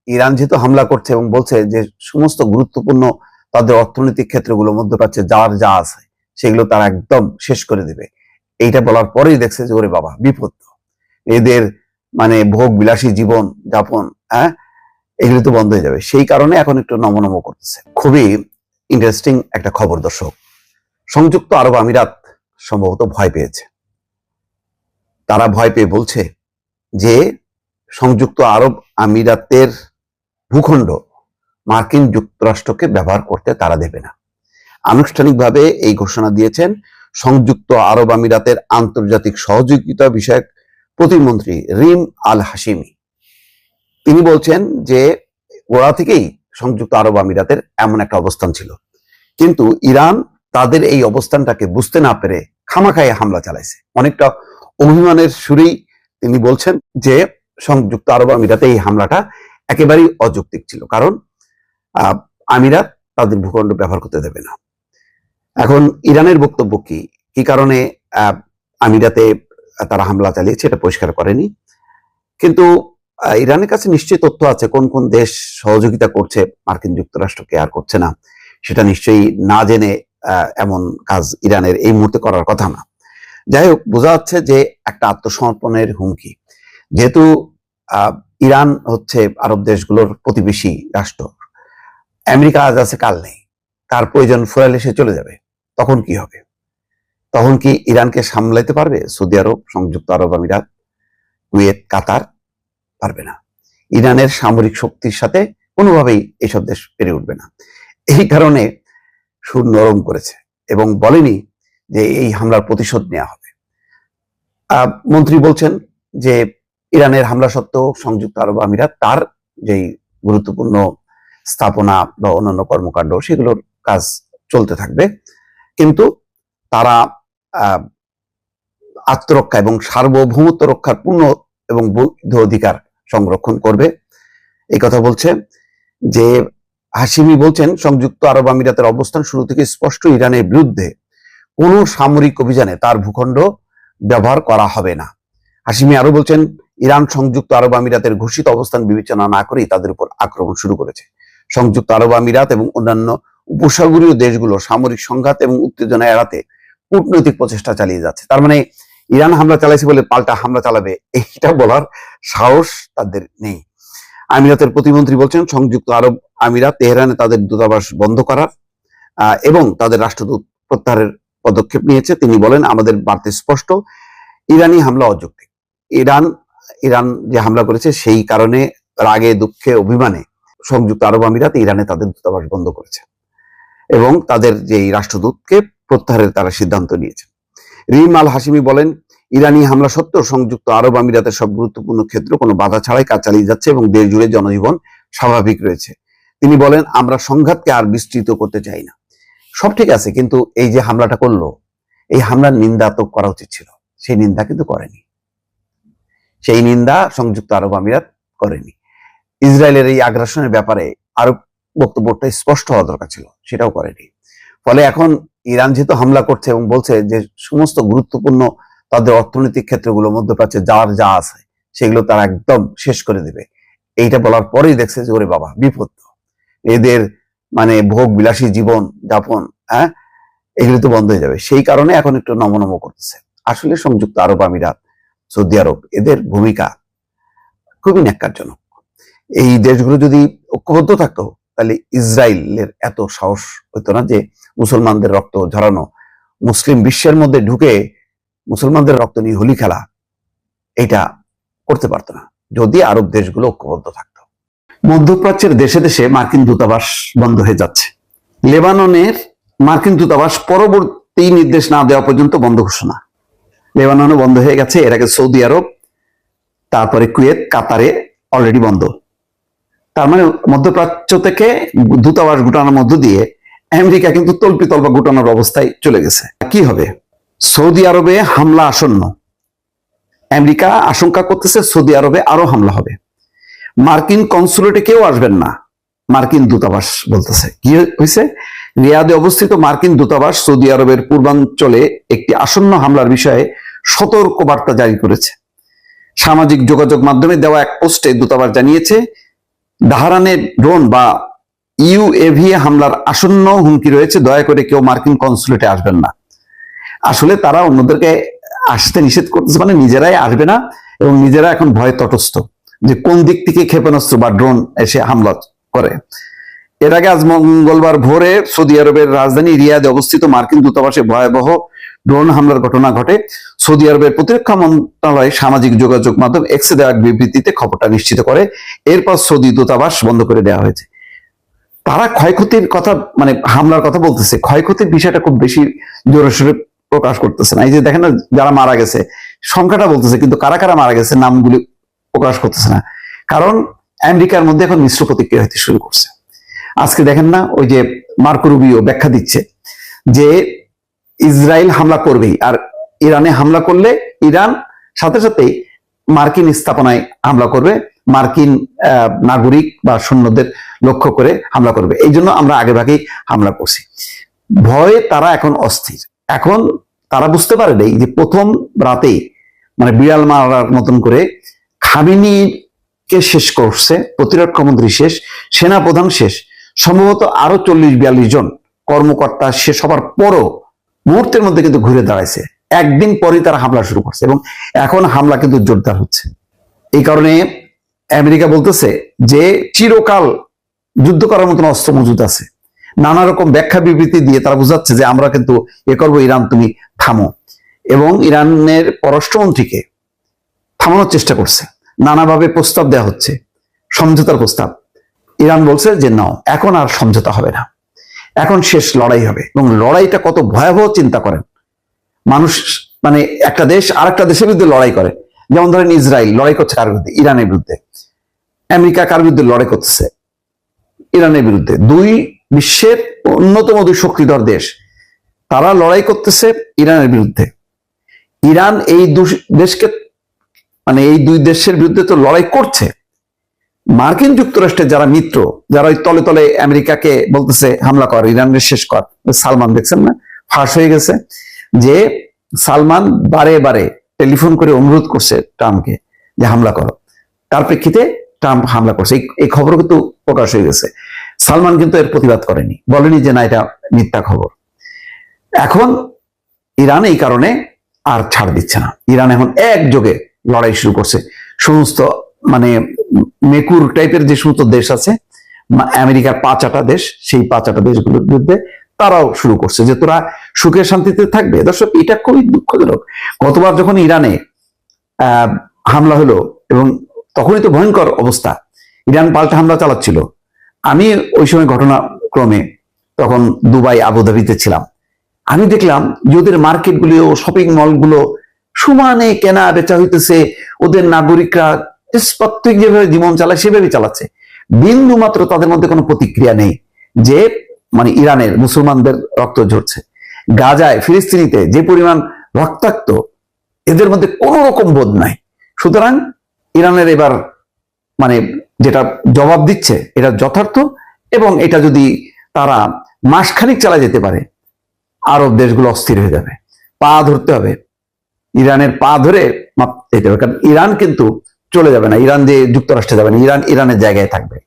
Iran যেহেতু হামলা করছে এবং বলছে যে সমস্ত গুরুত্বপূর্ণ তাদের অর্থনৈতিক ক্ষেত্রগুলো মধ্যপ্রাচ্যে যার যা আছে সেগুলো তারা একদম শেষ করে দিবে, এইটা বলার পরেই দেখছে যে ওরে বাবা বিপদ, এদের মানে ভোগ বিলাসী জীবন যাপন, হ্যাঁ, এগুলো তো বন্ধ হয়ে যাবে। সেই কারণে এখন একটু নমনম করতেছে। খুবই ইন্টারেস্টিং একটা খবর দর্শক, সংযুক্ত আরব আমিরাত সম্ভবত ভয় পেয়েছে। তারা ভয় পেয়ে বলছে যে সংযুক্ত আরব আমিরাতের ভূখণ্ড মার্কিন যুক্তরাষ্ট্রকে ব্যবহার করতে তারা দেবে না। আনুষ্ঠানিকভাবে এই ঘোষণা দিয়েছেন সংযুক্ত আরব আমিরাতের আন্তর্জাতিক সহযোগিতা বিষয়ক প্রতিমন্ত্রী রিম আল হাশিমি। তিনি বলছেন যে গোড়া থেকেই সংযুক্ত আরব আমিরাতের এমন একটা অবস্থান ছিল, কিন্তু ইরান তাদের এই অবস্থানটাকে বুঝতে না পেরে খামাখায় হামলা চালাইছে। অনেকটা অভিমানের সুরেই তিনি বলছেন যে সংযুক্ত আরব আমিরাতে এই হামলাটা একেবারেই অযৌক্তিক ছিল, কারণ আমিরাত তাদের ভূখণ্ড ব্যবহার করতে দেবে না। এখন ইরানের বক্তব্য কি কি কারণে আমিরাতে তারা হামলা চালিয়েছে এটা পরিষ্কার করেনি, কিন্তু ইরানের কাছে নিশ্চয়ই তথ্য আছে কোন কোন দেশ সহযোগিতা করছে মার্কিন যুক্তরাষ্ট্রকে আর করছে না। সেটা নিশ্চয়ই না জেনে এমন কাজ ইরানের এই মুহূর্তে করার কথা না। যাই হোক, বোঝা যাচ্ছে যে একটা আত্মসমর্পণের হুমকি। যেহেতু ইরান হচ্ছে আরব দেশগুলোর প্রতিবেশী রাষ্ট্র, আমেরিকা আজ আছে কাল নেই, তার প্রয়োজন ফুরাইলে সে চলে যাবে, তখন কি হবে? তখন কি ইরানকে সামলাইতে পারবে সৌদি আরব, সংযুক্ত আরব আমিরাত, কুয়েত, কাতার? পারবে না। ইরানের সামরিক শক্তির সাথে কোনোভাবেই এইসব দেশ পেরে উঠবে না। এই কারণে সুর নরম করেছে এবং বলেনি যে এই হামলার প্রতিশোধ নেওয়া হবে। মন্ত্রী বলছেন যে ইরানের হামলা সত্ত্বেও সংযুক্ত আরব আমিরাত তার যেই গুরুত্বপূর্ণ স্থাপনা বা অন্যান্য কর্মকাণ্ড সেগুলোর কাজ চলতে থাকবে, কিন্তু তারা আত্মরক্ষা এবং সার্বভৌমত্ব রক্ষার পূর্ণ এবং বৈধ অধিকার সংরক্ষণ করবে। এই কথা বলছে যে হাশিমি বলছেন সংযুক্ত আরব আমিরাতের অবস্থান শুরু থেকে স্পষ্ট, ইরানের বিরুদ্ধে কোনো সামরিক অভিযানে তার ভূখণ্ড ব্যবহার করা হবে না। হাশিমি আরো বলছেন ইরান সংযুক্ত আরব আমিরাতের ঘোষিত অবস্থান বিবেচনা না করেই তাদের উপর আক্রমণ শুরু করেছে। সংযুক্ত আরব আমিরাত এবং অন্যান্য উপসাগরীয় দেশগুলো সামরিক সংঘাত এবং উত্তেজনা এড়াতে কূটনৈতিক প্রচেষ্টা চালিয়ে যাচ্ছে। তার মানে ইরান হামলা চালাইছে বলে পাল্টা হামলা চালাবে এইটা বলার সাহস তাদের নেই। আমিরাতের প্রতিমন্ত্রী বলছেন সংযুক্ত আরব আমিরাত তেহরানে তাদের দূতাবাস বন্ধ করার এবং তাদের রাষ্ট্রদূত প্রত্যাহারের পদক্ষেপ নিয়েছে। তিনি বলেন আমাদের বার্তা স্পষ্ট, ইরানি হামলা অযৌক্তিক। ইরান যে হামলা করেছে সেই কারণে রাগে দুঃখে অভিমানে সংযুক্ত আরব আমিরাত ইরানে তাদের দূতাবাস বন্ধ করেছে এবং তাদের যে রাষ্ট্রদূতকে প্রত্যাহারের তারা সিদ্ধান্ত নিয়েছে। রিম আল হাশিমি বলেন ইরানি হামলা সত্ত্বেও সংযুক্ত আরব আমিরাতের সব গুরুত্বপূর্ণ ক্ষেত্র কোনো বাধা ছাড়াই কাজ চালিয়ে যাচ্ছে এবং দেশ জুড়ে জনজীবন স্বাভাবিক রয়েছে। তিনি বলেন আমরা সংঘাতকে আর বিস্তৃত করতে চাই না। সব ঠিক আছে, কিন্তু এই যে হামলাটা করলো, এই হামলার নিন্দা তো করা উচিত ছিল, সেই নিন্দা কিন্তু করেনি। সেই নিন্দা সংযুক্ত আরব আমিরাত করেনি। ইসরায়েলের এই আগ্রাসনের ব্যাপারে আরো বক্তব্যটা স্পষ্ট হওয়া দরকার ছিল, সেটাও করেনি। ফলে এখন ইরান যেহেতু হামলা করছে এবং বলছে যে সমস্ত গুরুত্বপূর্ণ তাদের অর্থনৈতিক ক্ষেত্রগুলো মধ্যপ্রাচ্যে যার যা আছে সেগুলো তারা একদম শেষ করে দিবে, এইটা বলার পরেই দেখছে যে ওরে বাবা বিপদ, এদের মানে ভোগ বিলাসী জীবন যাপন, হ্যাঁ, এগুলো তো বন্ধ হয়ে যাবে। সেই কারণে এখন একটু নমনম করতেছে। আসলে সংযুক্ত আরব আমিরাত, সৌদি আরব, এদের ভূমিকা খুবই ন্যাক্কারজনক। এই দেশগুলো যদি ঐক্যবদ্ধ থাকতো তাহলে ইসরায়েলের এত সাহস হতো না যে মুসলমানদের রক্ত ঝরানো, মুসলিম বিশ্বের মধ্যে ঢুকে মুসলমানদের রক্ত নিয়ে হোলি খেলা, এটা করতে পারতো না যদি আরব দেশগুলো ঐক্যবদ্ধ থাকতো। মধ্যপ্রাচ্যের দেশে দেশে মার্কিন দূতাবাস বন্ধ হয়ে যাচ্ছে। লেবাননের মার্কিন দূতাবাস পরবর্তী নির্দেশ না দেওয়া পর্যন্ত বন্ধ ঘোষণা। লেবাননে বন্ধ হয়ে গেছে, এর আগে সৌদি আরব, তারপরে কুয়েত, কাতারে অলরেডি বন্ধ। তার মানে মধ্যপ্রাচ্য থেকে দূতাবাস গুটানোর মধ্য দিয়ে আমেরিকা কিন্তু তল্পিতল্পা গুটানোর অবস্থায় চলে গেছে। কি হবে? সৌদি আরবে হামলা আসন্ন, আমেরিকা আশঙ্কা করতেছে সৌদি আরবে আরো হামলা হবে। মার্কিন কনসুলেটে কেউ আসবেন না, মার্কিন দূতাবাস বলতেছে। কি হয়েছে? রিয়াদে অবস্থিত মার্কিন দূতাবাস সৌদি আরবের পূর্বাঞ্চলে একটি আসন্ন হামলার বিষয়ে সতর্ক বার্তা জারি করেছে। সামাজিক যোগাযোগ মাধ্যমে দেওয়া এক পোস্টে দূতাবাস জানিয়েছে তেহরানের ড্রোন বা ইউএভি হামলার আসন্ন হুমকি রয়েছে, দয়া করে কেউ মার্কিন কনসুলেটে আসবেন না। আসলে তারা অন্যদেরকে আসতে নিষেধ করতেছে, মানে নিজেরাই আসবে না এবং নিজেরা এখন ভয়ে তটস্থ যে কোন দিক থেকে ক্ষেপণাস্ত্র বা ড্রোন এসে হামলা করে। এর আগে আজ মঙ্গলবার ভোরে সৌদি আরবের রাজধানী রিয়াদে অবস্থিত মার্কিন দূতাবাসে ভয়াবহ ড্রোন হামলার ঘটনা ঘটে। সৌদি আরবের প্রতিরক্ষা মন্ত্রণালয় সামাজিক যোগাযোগ মাধ্যম এক্সে দেওয়া এক বিবৃতিতে খবরটা নিশ্চিত করে। এরপর সৌদি দূতাবাস বন্ধ করে দেওয়া হয়েছে। তারা ক্ষয়ক্ষতির কথা, মানে হামলার কথা বলতেছে, ক্ষয়ক্ষতির বিষয়টা খুব বেশি জোরে সোরে প্রকাশ করতেছে না। এই যে দেখেন না, যারা মারা গেছে সংখ্যাটা বলতেছে, কিন্তু কারা কারা মারা গেছে নামগুলি প্রকাশ করতেছে না, কারণ আমেরিকার মধ্যে এখন মিশ্র প্রতিক্রিয়া হতে শুরু করছে। আজকে দেখেন না, ওই যে মার্কো রুবিও ব্যাখ্যা দিচ্ছে যে ইসরায়েল হামলা করবেই, আর ইরানে হামলা করলে ইরান সাথে সাথেই মার্কিন স্থাপনায় হামলা করবে, মার্কিন নাগরিক বা সৈন্যদের লক্ষ্য করে হামলা করবে। এই জন্য আমরা আগে ভাগেই হামলা করছি। ভয়ে তারা এখন অস্থির। এখন তারা বুঝতে পারে নেই যে প্রথম রাতেই মানে বিড়াল মারার মতন করে খামেনিকে শেষ করছে, প্রতিরক্ষা মন্ত্রী শেষ, সেনাপ্রধান শেষ, সম্ভবত আরো 40-42 জন কর্মকর্তা শেষ হবার পরও মুহূর্তের মধ্যে কিন্তু ঘুরে দাঁড়াইছে। একদিন পরেই তারা হামলা শুরু করছে এবং এখন হামলা কিন্তু জোরদার হচ্ছে। এই কারণে আমেরিকা বলতেছে যে চিরকাল যুদ্ধ করার মতন অস্ত্র মজুদ আছে। নানা রকম ব্যাখ্যা বিবৃতি দিয়ে তারা বোঝাচ্ছে যে আমরা কিন্তু এ করবো, ইরান তুমি থামো। এবং ইরানের পররাষ্ট্রমন্ত্রীকে থামানোর চেষ্টা করছে, নানাভাবে প্রস্তাব দেওয়া হচ্ছে, সমঝোতার প্রস্তাব। ইরান বলছে যে নাও, এখন আর সমঝোতা হবে না, এখন শেষ লড়াই হবে। এবং লড়াইটা কত ভয়াবহ চিন্তা করেন। মানুষ মানে একটা দেশ আর একটা দেশের বিরুদ্ধে লড়াই করে, যেমন ধরেন ইসরায়েল লড়াই করছে কার বিরুদ্ধে? ইরানের বিরুদ্ধে। আমেরিকা কার বিরুদ্ধে লড়াই করতেছে? ইরানের বিরুদ্ধে। দুই বিশ্বের অন্যতম দুই শক্তিধর দেশ, তারা লড়াই করতেছে ইরানের বিরুদ্ধে। ইরান এই দেশকে, মানে এই দুই দেশের বিরুদ্ধে তো লড়াই করছে। মার্কিন যুক্তরাষ্ট্রের যারা মিত্র, যারা ওই তলে তলে আমেরিকাকে বলতেছে হামলা কর, ইরানের শেষ কর, সালমান দেখছেন না, ফাঁস হয়ে গেছে যে সালমান বারে বারে টেলিফোন করে অনুরোধ করছে ট্রাম্পকে যে হামলা করো। তার প্রেক্ষিতে ট্রাম্প হামলা করছে, এই খবর কিন্তু প্রকাশ হয়ে গেছে। সালমান কিন্তু এর প্রতিবাদ করেনি, বলেনি যে না এটা মিথ্যা খবর। এখন ইরান এই কারণে আর ছাড় দিচ্ছে না। ইরান এখন একযোগে লড়াই শুরু করছে। সমস্ত মানে মেকুর টাইপের যে সমস্ত দেশ আছে, আমেরিকার 5-8টা দেশ, সেই 5-8টা দেশগুলোর বিরুদ্ধে তারাও শুরু করছে যে তোরা সুখে শান্তিতে থাকবে। দর্শক, এটা খুবই দুঃখজনক। গতবার যখন ইরানে হামলা হলো এবং তখনই তো ভয়ঙ্কর অবস্থা, ইরান পাল্টা হামলা চালাচ্ছিল। আমি ওই সময় ঘটনাক্রমে তখন দুবাই আবুধাবিতে ছিলাম। আমি দেখলাম যে ওদের মার্কেটগুলো, শপিং মলগুলো সমানে কেনা বেচা হইতেছে, ওদের নাগরিকরা নিষ্পাত্তিক যেভাবে জীবন চালায় সেভাবেই চালাচ্ছে। বিন্দু মাত্র তাদের মধ্যে কোনো প্রতিক্রিয়া নেই যে মানে ইরানের মুসলমানদের রক্ত ঝরছে। গাজায়, ফিলিস্তিনিতে যে পরিমাণ রক্তাক্ত, এদের মধ্যে কোনো রকম বোধ নাই। সুতরাং ইরানের এবার মানে যেটা জবাব দিচ্ছে এটা যথার্থ, এবং এটা যদি তারা মাসখানিক চালা যেতে পারে, আরব দেশগুলো অস্থির হয়ে যাবে। পা ধরতে হবে, ইরানের পা ধরে যেতে হবে, কারণ ইরান কিন্তু চলে যাবে না, ইরান যে যুক্তরাষ্ট্রে যাবে না, ইরান ইরানের জায়গায় থাকবে।